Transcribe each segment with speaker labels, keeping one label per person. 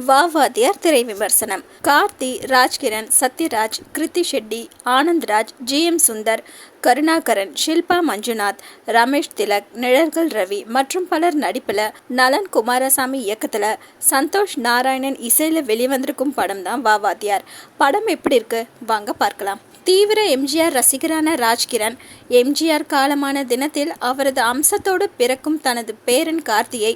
Speaker 1: வாவாதியார் திரை விமர்சனம். கார்த்தி, ராஜ்கிரண், சத்யராஜ், கிருத்தி ஷெட்டி, ஆனந்த்ராஜ், ஜி.எம். சுந்தர், கருணாகரன், ஷில்பா மஞ்சுநாத், ரமேஷ் திலக், நிழல்கள் ரவி மற்றும் பலர் நடிப்புல நலன் குமாரசாமி இயக்கத்துல சந்தோஷ் நாராயணன் இசையில வெளிவந்திருக்கும் படம் தான் வாவாதியார். படம் எப்படி இருக்கு வாங்க பார்க்கலாம். தீவிர எம்ஜிஆர் ரசிகரான ராஜ்கிரண் எம்ஜிஆர் காலமான தினத்தில் அவரது அம்சத்தோடு பிறக்கும் தனது பேரன் கார்த்தியை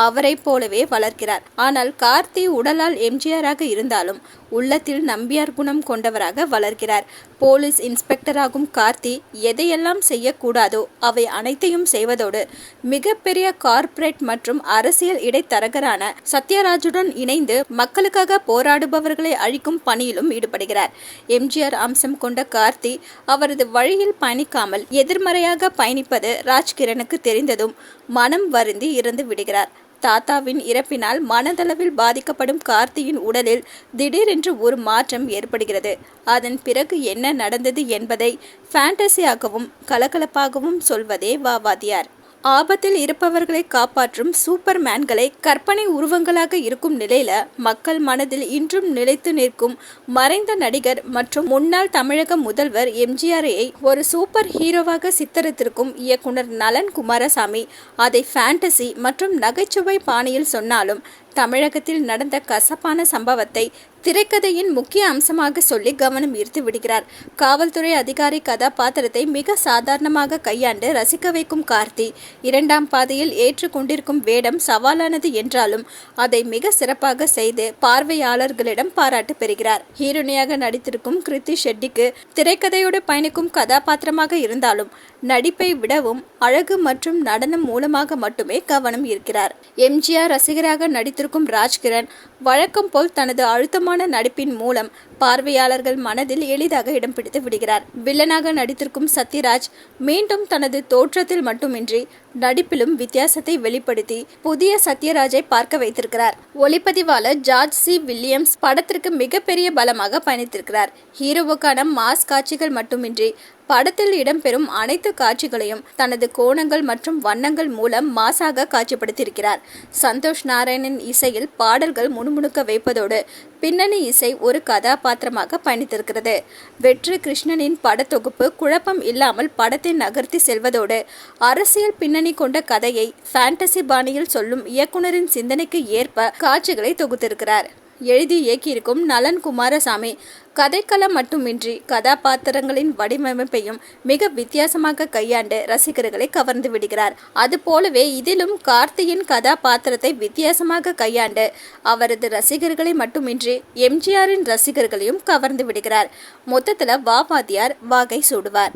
Speaker 1: அவரை போலவே வளர்க்கிறார். ஆனால் கார்த்தி உடலால் எம்ஜிஆராக இருந்தாலும் உள்ளத்தில் நம்பியார் குணம் கொண்டவராக வளர்க்கிறார். போலீஸ் இன்ஸ்பெக்டராகும் கார்த்தி எதையெல்லாம் செய்யக்கூடாதோ அவை அனைத்தையும் செய்வதோடு மிகப்பெரிய கார்ப்பரேட் மற்றும் அரசியல் இடைத்தரகரான சத்யராஜுடன் இணைந்து மக்களுக்காக போராடுபவர்களை அழிக்கும் பணியிலும் ஈடுபடுகிறார். எம்ஜிஆர் அம்சம் கொண்ட கார்த்தி அவரது வழியில் பயணிக்காமல் எதிர்மறையாக பயணிப்பது ராஜ்கிரனுக்கு தெரிந்ததும் மனம் வருந்தி இறந்து விடுகிறார். தாத்தாவின் இறப்பினால் மனதளவில் பாதிக்கப்படும் கார்த்தியின் உடலில் திடீரென்று ஒரு மாற்றம் ஏற்படுகிறது. அதன் பிறகு என்ன நடந்தது என்பதை ஃபேண்டசியாகவும் கலகலப்பாகவும் சொல்வதே வாவாதியார். ஆபத்தில் இருப்பவர்களை காப்பாற்றும் சூப்பர் மேன்களை கற்பனை உருவங்களாக இருக்கும் நிலையில மக்கள் மனதில் இன்றும் நிலைத்து நிற்கும் மறைந்த நடிகர் மற்றும் முன்னாள் தமிழக முதல்வர் எம்ஜிஆரை ஒரு சூப்பர் ஹீரோவாக சித்தரித்திருக்கும் இயக்குனர் நலன் குமாரசாமி அதை ஃபேண்டசி மற்றும் நகைச்சுவை பாணியில் சொன்னாலும் தமிழகத்தில் நடந்த கசப்பான சம்பவத்தை திரைக்கதையின் முக்கிய அம்சமாக சொல்லி கவனம் ஈர்த்து விடுகிறார். காவல்துறை அதிகாரி கதாபாத்திரத்தை மிக சாதாரணமாக கையாண்டு ரசிக்க வைக்கும் கார்த்தி இரண்டாம் பாதையில் ஏற்றுக்கொண்டிருக்கும் வேடம் சவாலானது என்றாலும் அதை மிக சிறப்பாக செய்து பார்வையாளர்களிடம் பாராட்டு பெறுகிறார். ஹீரோனியாக நடித்திருக்கும் கிருத்தி ஷெட்டிக்கு திரைக்கதையோடு பயணிக்கும் கதாபாத்திரமாக இருந்தாலும் நடிப்பை விடவும் அழகு மற்றும் நடனம் மூலமாக மட்டுமே கவனம் ஈர்க்கிறார். எம்ஜிஆர் ரசிகராக நடித்திருக்கும் ராஜ்கிரண் வழக்கம் போல் தனது அழுத்தமான நடிப்பின் மூலம் பார்வையாளர்கள் மனதில் எளிதாக இடம் பிடித்து விடுகிறார். வில்லனாக நடித்திருக்கும் சத்யராஜ் மீண்டும் தனது தோற்றத்தில் மட்டுமின்றி நடிப்பிலும் வித்தியாசத்தை வெளிப்படுத்தி புதிய சத்யராஜை பார்க்க வைத்திருக்கிறார். ஒளிப்பதிவாளர் ஜார்ஜ் சி. வில்லியம்ஸ் படத்திற்கு மிகப்பெரிய பலமாக பயணித்திருக்கிறார். ஹீரோவுக்கான மாஸ் காட்சிகள் மட்டுமின்றி படத்தில் இடம்பெறும் அனைத்து காட்சிகளையும் தனது கோணங்கள் மற்றும் வண்ணங்கள் மூலம் மாசாக காட்சிப்படுத்தியிருக்கிறார். சந்தோஷ் நாராயணன் இசையில் பாடல்கள் முணுமுணுக்க வைப்பதோடு பின்னணி இசை ஒரு கதாபாத்திரமாக பயணித்திருக்கிறது. வெற்றி கிருஷ்ணனின் படத்தொகுப்பு குழப்பம் இல்லாமல் படத்தை நகர்த்தி செல்வதோடு அரசியல் பின்னணி கொண்ட கதையை ஃபேண்டசி பாணியில் சொல்லும் இயக்குனரின் சிந்தனைக்கு ஏற்ப காட்சிகளை தொகுத்திருக்கிறார். எழுதி இயக்கியிருக்கும் நலன் குமாரசாமி கதைக்களம் மட்டுமின்றி கதாபாத்திரங்களின் வடிவமைப்பையும் மிக வித்தியாசமாக கையாண்டு ரசிகர்களை கவர்ந்து விடுகிறார். அதுபோலவே இதிலும் கார்த்தியின் கதாபாத்திரத்தை வித்தியாசமாக கையாண்டு அவரது ரசிகர்களை மட்டுமின்றி எம்ஜிஆரின் ரசிகர்களையும் கவர்ந்து விடுகிறார். மொத்தத்துல வாவாதியார் வாகை சூடுவார்.